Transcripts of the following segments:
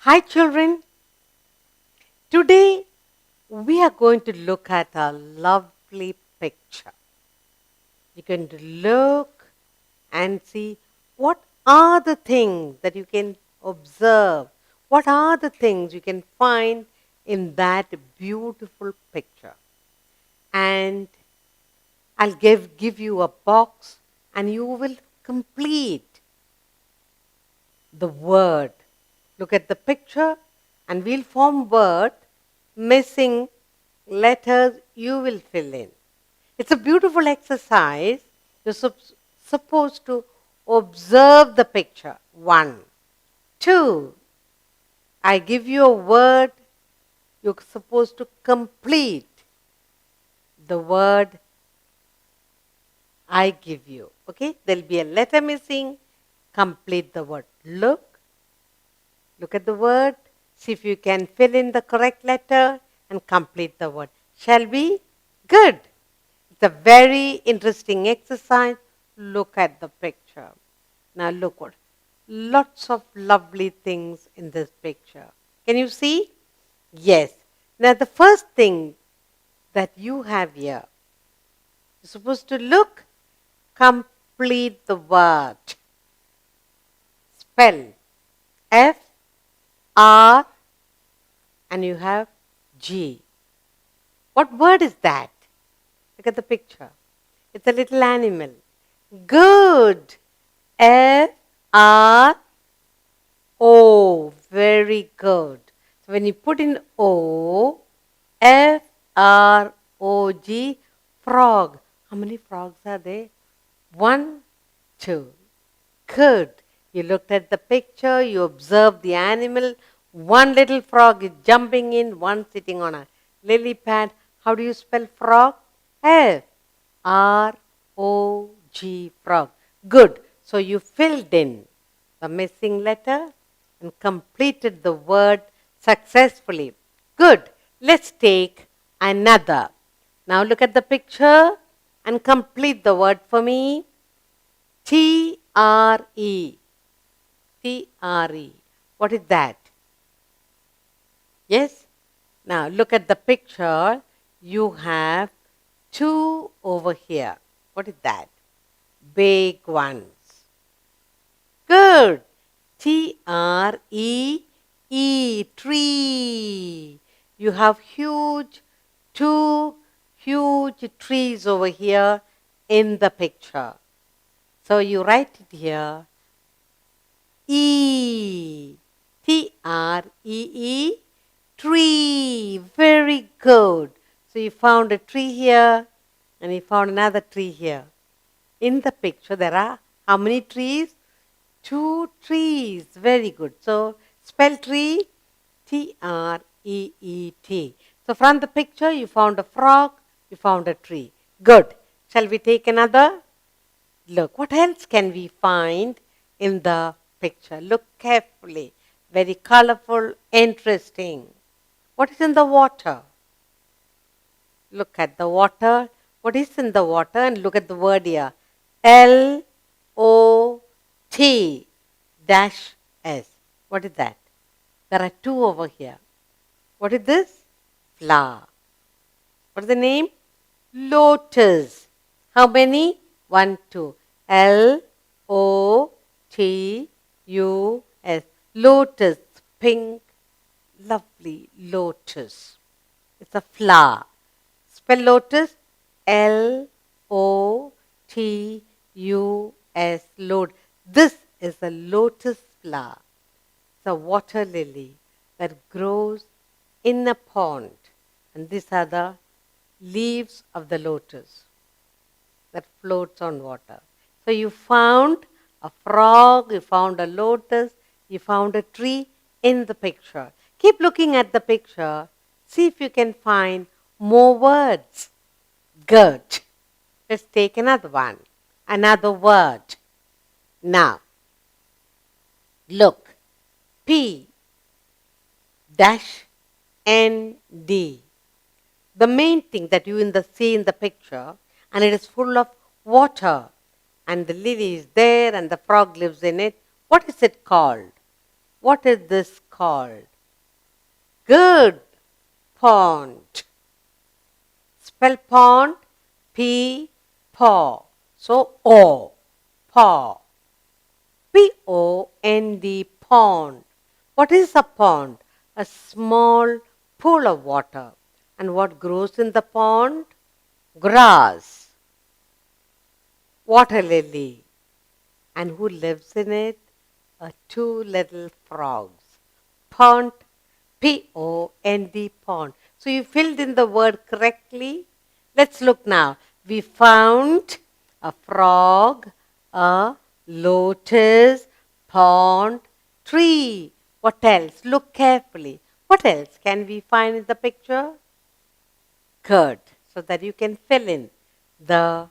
Hi children, today we are going to look at a lovely picture. You can look and see what are the things that you can observe, what are the things you can find in that beautiful picture. And I'll give you a box and you will complete the word. Look at the picture and we'll form word. Missing letters you will fill in. It's a beautiful exercise. You're supposed to observe the picture. 1. 2. I give you a word. You're supposed to complete the word I give you. Okay? There'll be a letter missing. Complete the word. Look at the word. See if you can fill in the correct letter and complete the word. Shall we? Good. It's a very interesting exercise. Look at the picture. Now look what. Lots of lovely things in this picture. Can you see? Yes. Now the first thing that you have here, you're supposed to look, complete the word. Spell F, R, and you have G. What word is that? Look at the picture. It's a little animal. Good. F, R, O. Very good. So when you put in O, F, R, O, G, frog. How many frogs are there? 1, 2. Good. You looked at the picture, you observed the animal. One little frog is jumping in, one sitting on a lily pad. How do you spell frog? F, R, O, G, frog. Good. So you filled in the missing letter and completed the word successfully. Good. Let's take another. Now look at the picture and complete the word for me. T-R-E. T-R-E. What is that? Yes? Now look at the picture. You have 2 over here. What is that? Big ones. Good. T-R-E-E. Tree. You have 2 huge trees over here in the picture. So you write it here. E. T-R-E-E. Tree. Very good. So you found a tree here and you found another tree here. In the picture there are how many trees? 2 trees. Very good. So spell tree. T-R-E-E-T. So from the picture you found a frog, you found a tree. Good. Shall we take another? Look, what else can we find in the picture? Look carefully. Very colorful, interesting. What is in the water? Look at the water. What is in the water? And look at the word here. L-O-T dash S. What is that? There are 2 over here. What is this? Flower. What is the name? Lotus. How many? 1, 2. L-O-T-U-S. Lotus. Pink, lovely lotus. It's a flower. Spell lotus. L-O-T-U-S. Lotus. This is a lotus flower. It's a water lily that grows in a pond. And these are the leaves of the lotus that floats on water. So you found a frog, you found a lotus, you found a tree in the picture. Keep looking at the picture. See if you can find more words. Good. Let's take another one. Another word. Now, look. P dash N D. The main thing that you see in the picture, and it is full of water. And the lily is there and the frog lives in it. What is it called? What is this called? Good. Pond. Spell pond. P, paw. So, O. Paw. P-O-N-D, pond. What is a pond? A small pool of water. And what grows in the pond? Grass. Water lily. And who lives in it? Two little frogs. Pond, P-O-N-D, pond. So you filled in the word correctly. Let's look now. We found a frog, a lotus, pond, tree. What else? Look carefully. What else can we find in the picture? Good. So that you can fill in the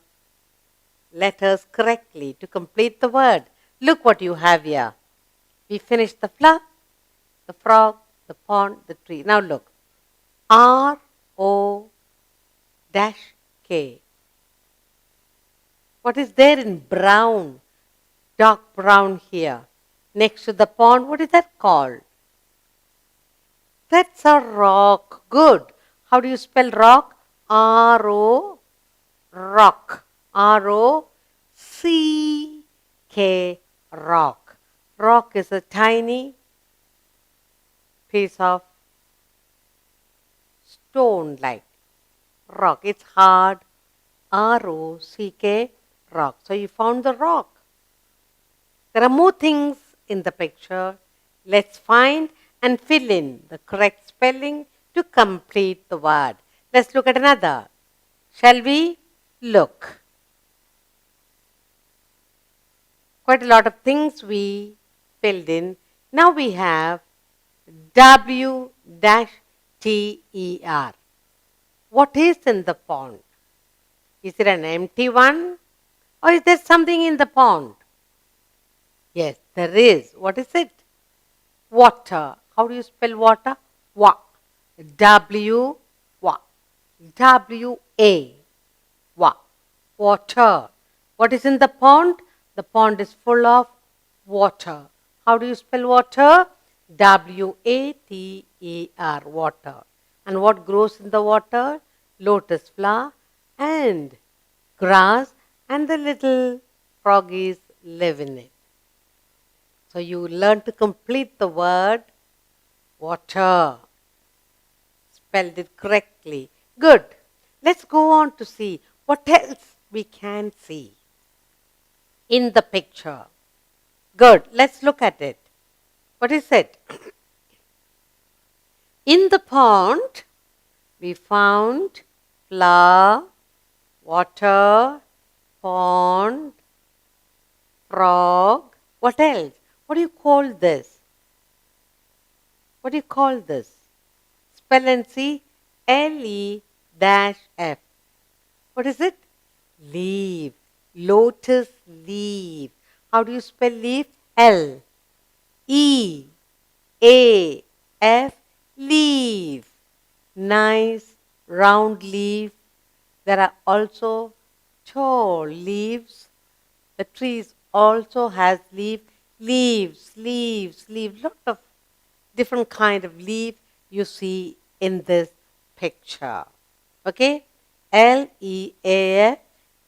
letters correctly to complete the word. Look what you have here. We finished the flower, the frog, the pond, the tree. Now look. R-O-K. What is there in brown? Dark brown here. Next to the pond, what is that called? That's a rock. Good. How do you spell rock? R-O, rock. R-O-C-K, rock. Rock is a tiny piece of stone like rock. It's hard. R-O-C-K, rock. So you found the rock. There are more things in the picture. Let's find and fill in the correct spelling to complete the word. Let's look at another. Shall we? Look. Quite a lot of things we filled in. Now we have W-T-E-R. What is in the pond? Is it an empty one? Or is there something in the pond? Yes, there is. What is it? Water. How do you spell water? Wa. W. Wa. W-A. Wa. Water. What is in the pond? The pond is full of water. How do you spell water? W-A-T-E-R. Water. And what grows in the water? Lotus flower and grass, and the little froggies live in it. So you learn to complete the word water. Spelled it correctly. Good. Let's go on to see what else we can see in the picture. Good. Let's look at it. What is it? In the pond, we found flower, water, pond, frog. What else? What do you call this? What do you call this? Spell and see. L-E-F. What is it? Leaf. Lotus leaf. How do you spell leaf? L-E-A-F. Leaf. Nice round leaf. There are also tall leaves. The trees also has leaves. Lot of different kind of leaf you see in this picture. Okay? L-E-A-F,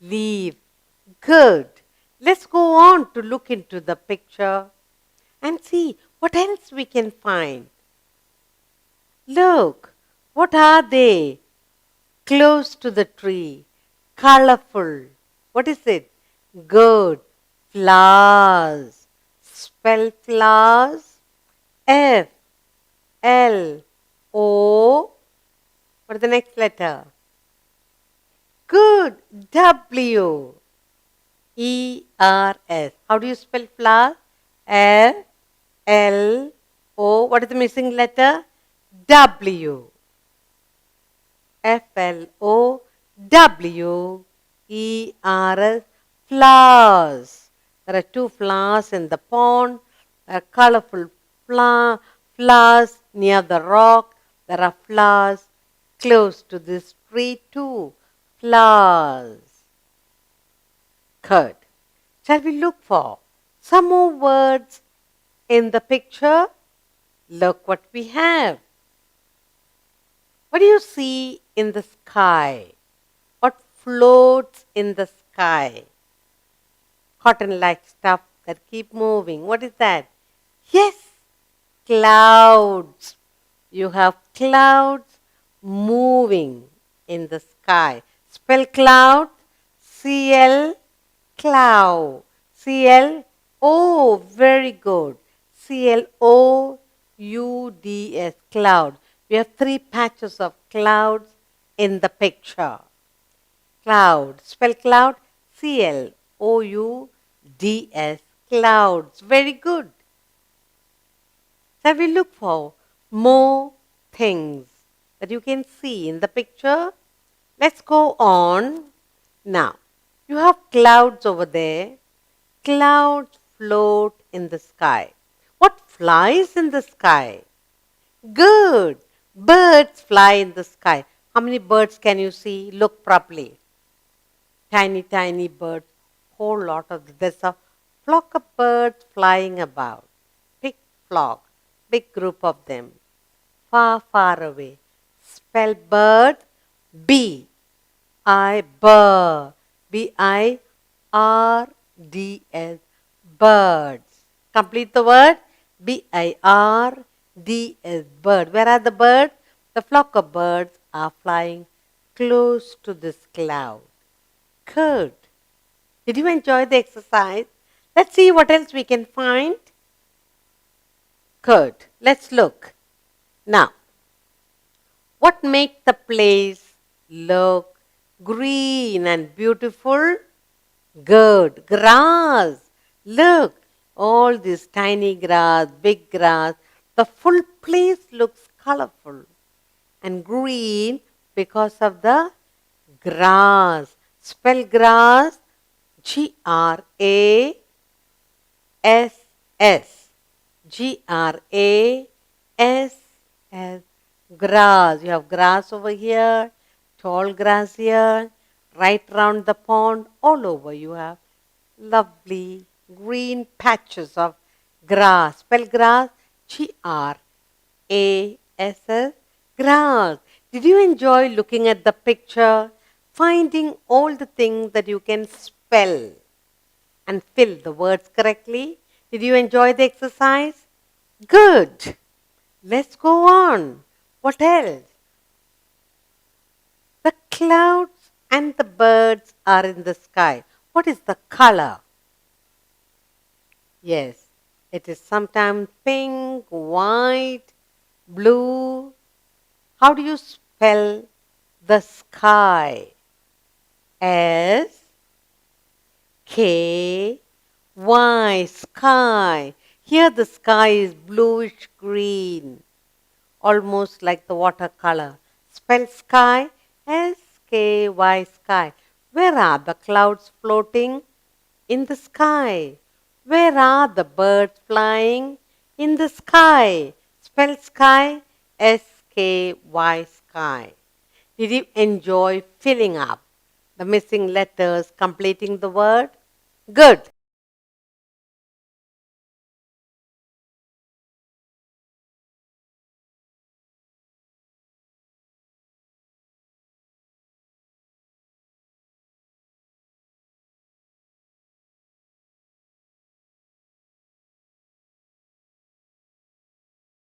leaf. Good. Let's go on to look into the picture and see what else we can find. Look, what are they? Close to the tree, colorful. What is it? Good. Flowers. Spell flowers. F-L-O. What is the next letter? Good. W. E-R-S. How do you spell flower? F-L-O. What is the missing letter? W. F-L-O-W-E-R-S. Flowers. There are two flowers in the pond. There are colorful flowers near the rock. There are flowers close to this tree too. Flowers. Good. Shall we look for some more words in the picture? Look what we have. What do you see in the sky? What floats in the sky? Cotton-like stuff that keep moving. What is that? Yes, clouds. You have clouds moving in the sky. Spell cloud, C-L, cloud. C-L, oh, very good. C-L-O-U-D-S, cloud. We have three patches of clouds in the picture. Cloud. Spell cloud. C-L-O-U-D-S. Clouds. Very good. Shall we look for more things that you can see in the picture? Let's go on. Now, you have clouds over there. Clouds float in the sky. What flies in the sky? Good. Birds fly in the sky. How many birds can you see? Look properly. Tiny, tiny birds. Whole lot of them. There's a flock of birds flying about. Big flock. Big group of them. Far, far away. Spell bird. B-I-bird. B-I-R-D-S. Birds. Complete the word. B-I-R-D-S. Bird. Where are the birds? The flock of birds are flying close to this cloud. Good. Did you enjoy the exercise? Let's see what else we can find. Good. Let's look. Now, what makes the place look green and beautiful? Good. Grass. Look, all this tiny grass, big grass. The full place looks colorful and green because of the grass. Spell grass. G-R-A-S-S. G-R-A-S-S. Grass. You have grass over here, tall grass here, right round the pond, all over you have lovely green patches of grass. Spell grass. G-R-A-S-S. Grass. Did you enjoy looking at the picture, finding all the things that you can spell and fill the words correctly? Did you enjoy the exercise? Good. Let's go on. What else? The clouds and the birds are in the sky. What is the color? Yes, it is sometimes pink, white, blue. How do you spell the sky? S-K-Y, sky. Here the sky is bluish green, almost like the watercolor. Spell sky. S-K-Y, sky. Where are the clouds floating? In the sky. Where are the birds flying? In the sky. Spell sky. S-K-Y, sky. Did you enjoy filling up the missing letters, completing the word? Good.